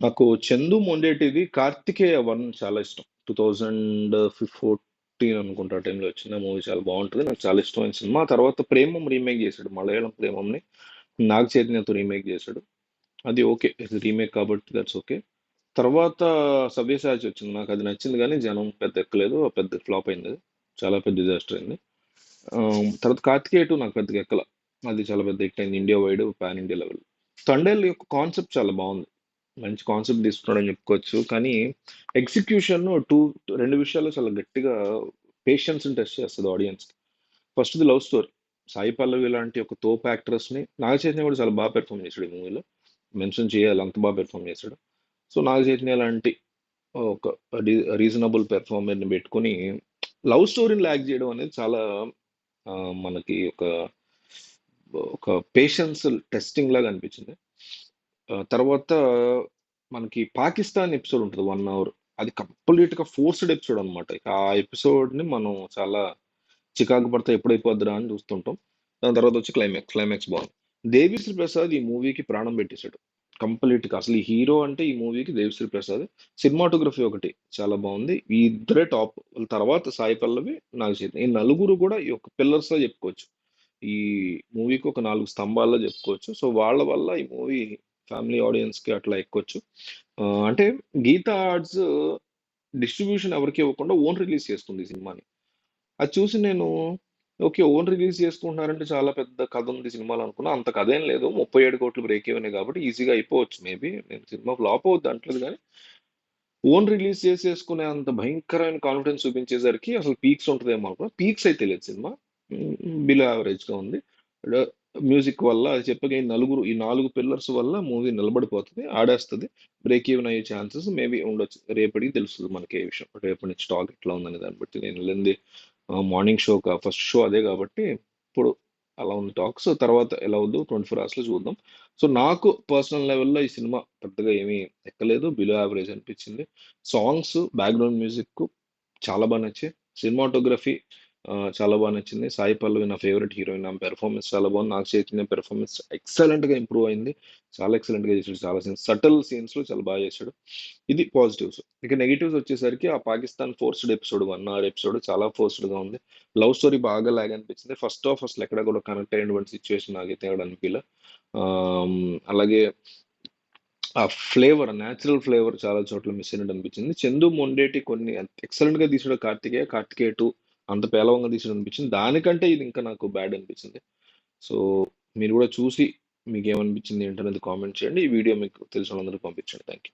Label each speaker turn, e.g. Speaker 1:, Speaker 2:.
Speaker 1: నాకు 'చందు మొండేటిది' 'కార్తికేయ 1' చాలా ఇష్టం. 2014 అనుకుంటా ఆ టైంలో వచ్చింది. ఆ మూవీ చాలా బావుంటది. నాకు చాలా ఇష్టమైన సినిమా. ఆ తర్వాత 'ప్రేమం' రీమేక్ చేశాడు. మలయాళం 'ప్రేమంని' నాగ చైతన్యతో రీమేక్ చేశాడు. అది ఓకే. ఇది రీమేక్ కాబట్టి దట్స్ ఓకే. తర్వాత 'సవ్యసాచి' వచ్చింది. నాకది నచ్చింది గానీ, జనం పెద్ద ఎక్కలేదు. పెద్ద ఫ్లాప్ అయిందది. చాలా పెద్ద డిజాస్టర్ అయింది. తర్వాత 'కార్తికేయ 2' నాకు పెద్దగా ఎక్కల. అది చాలా పెద్ద హిట్ అయింది. India wide, pan India level. 'Thandel' యొక్క కాన్సెప్ట్ చాలా బావుంది. మంచి కాన్సెప్ట్ తీసుకున్నాడని చెప్పుకోవచ్చు. కానీ ఎగ్జిక్యూషన్ 2 విషయాల్లో చాలా గట్టిగా పేషెన్స్‌ని టెస్ట్ చేస్తది ఆడియన్స్‌కి. ఫస్ట్‌ది లవ్ స్టోరీ. సాయి పల్లవి లాంటి ఒక తోపు యాక్ట్రెస్‌ని నాగ చైతన్య కూడా చాలా బాగా పెర్ఫార్మ్ చేశాడు ఈ మూవీలో. మెన్షన్ చేయాలి అంత బాగా పెర్ఫార్మ్ చేశాడు. సో, నాగ చైతన్య లాంటి ఒక రీజనబుల్ పెర్ఫార్మర్‌ని పెట్టుకొని లవ్ స్టోరీని ల్యాగ్ చేయడం అనేది చాలా మనకి ఒక పేషెన్స్ టెస్టింగ్ లాగా అనిపించింది. తర్వాత మనకి పాకిస్తాన్ ఎపిసోడ్ ఉంటుంది 1 అవర్. అది కంప్లీట్‌గా ఫోర్స్డ్ ఎపిసోడ్ అనమాట. ఇక ఆ ఎపిసోడ్‌ని మనం చాలా చికాకు పడితే ఎప్పుడైపోద్దిరా అని చూస్తుంటాం. దాని తర్వాత వచ్చి క్లైమాక్స్. క్లైమాక్స్ బాగుంది. దేవిశ్రీ ప్రసాద్ ఈ మూవీకి ప్రాణం పెట్టేశాడు. కంప్లీట్‌గా అసలు ఈ హీరో అంటే ఈ మూవీకి దేవిశ్రీ ప్రసాద్. సినిమాటోగ్రఫీ ఒకటి చాలా బాగుంది. ఈ ఇద్దరే టాప్. వాళ్ళ తర్వాత సాయి పల్లవి, నాగ చైతన్య. ఈ నలుగురు కూడా ఈ యొక్క పిల్లర్స్‌లా చెప్పుకోవచ్చు. ఈ మూవీకి ఒక 4 స్తంభాల్లో చెప్పుకోవచ్చు. సో, వాళ్ళ వల్ల ఈ మూవీ ఫ్యామిలీ ఆడియన్స్‌కి అట్లా ఎక్కొచ్చు. అంటే గీతా ఆర్ట్స్ డిస్ట్రిబ్యూషన్ ఎవరికీ ఇవ్వకుండా ఓన్ రిలీజ్ చేసుకుంది ఈ సినిమాని. అది చూసి నేను ఓకే. ఓన్ రిలీజ్ చేసుకుంటున్నారంటే చాలా పెద్ద కథ ఉంది సినిమాలో అనుకున్నా. అంత కథ ఏం లేదు. 37,00,00,000 బ్రేక్ ఈవెనే కాబట్టి ఈజీగా అయిపోవచ్చు మేబీ. నేను సినిమా ఫ్లాప్ అవుద్ది అంటలేదు గానీ, ఓన్ రిలీజ్ చేసేసుకునే అంత భయంకరమైన కాన్ఫిడెన్స్ చూపించేసరికి అసలు పీక్స్ ఉంటదేమో అనుకున్నా. పీక్స్ అయితే లేదు సినిమా. బిలో యావరేజ్‌గా ఉంది. డ మ్యూజిక్ వల్ల అది చెప్పగా ఈ 4 పిల్లర్స్ వల్ల మూవీ నిలబడిపోతది. ఆడేస్తది. బ్రేక్ ఈవెన్ అయ్యే ఛాన్సెస్ మేబీ ఉండొచ్చు. రేపటికి తెలుస్తది మనకి ఏ విషయం. రేపటి నుంచి టాక్ ఎట్లా ఉందనే దాన్ని బట్టి. నేను వెళ్ళింది మార్నింగ్ షో ఫస్ట్ షో అదే కాబట్టి ఇప్పుడు అలా ఉంది టాక్. సో, తర్వాత ఎలా అవుద్దో 24 అవర్స్‌లో చూద్దాం. సో, నాకు పర్సనల్ లెవెల్‌లో ఈ సినిమా పెద్దగా ఏమీ ఎక్కలేదు. బిలో యావరేజ్ అనిపించింది. సాంగ్స్, బ్యాక్‌గ్రౌండ్ మ్యూజిక్ చాలా బా నచ్చాయి. సినిమాటోగ్రఫీ చాలా బా నచ్చింది. సాయి పల్లవి నా ఫేవరెట్ హీరోయిన్. ఆమె పెర్ఫార్మన్స్ చాలా బాగుంది. నాగ చైతన్య పెర్ఫార్మన్స్ ఎక్సలెంట్‌గా ఇంప్రూవ్ అయింది. చాలా ఎక్సలెంట్‌గా చేశాడు. చాలా సీన్స్ సటిల్ సీన్స్‌లో చాలా బాగా చేశాడు. ఇది పాజిటివ్స్. ఇక నెగెటివ్స్ వచ్చేసరికి ఆ Pakistan forced episode 1 our episode చాలా ఫోర్స్డ్‌గా ఉంది. లవ్ స్టోరీ బాగా లాగ్ అనిపించింది. ఫస్ట్ హాఫ్ అసలు ఎక్కడ కూడా కనెక్ట్ అయినటువంటి సిట్యుయేషన్ నాకైతే ఎక్కడ అనిపియలే. అలాగే ఆ ఫ్లేవర్, నేచురల్ ఫ్లేవర్ చాలా చోట్ల మిస్ అయినట్టు అనిపించింది. 'చందు మొండేటి' కొన్ని ఎక్సలెంట్‌గా తీసాడు 'కార్తికేయ 2' అంత పేలవంగా తీసాడు అనిపించింది. దానికంటే ఇది ఇంకా నాకు బ్యాడ్ అనిపించింది. సో, మీరు కూడా చూసి మీకేమనిపించింది ఏంటనేది కామెంట్ చేయండి. ఈ వీడియో మీకు తెలిసిన వాళ్ళందరికీ పంపించండి. Thank you.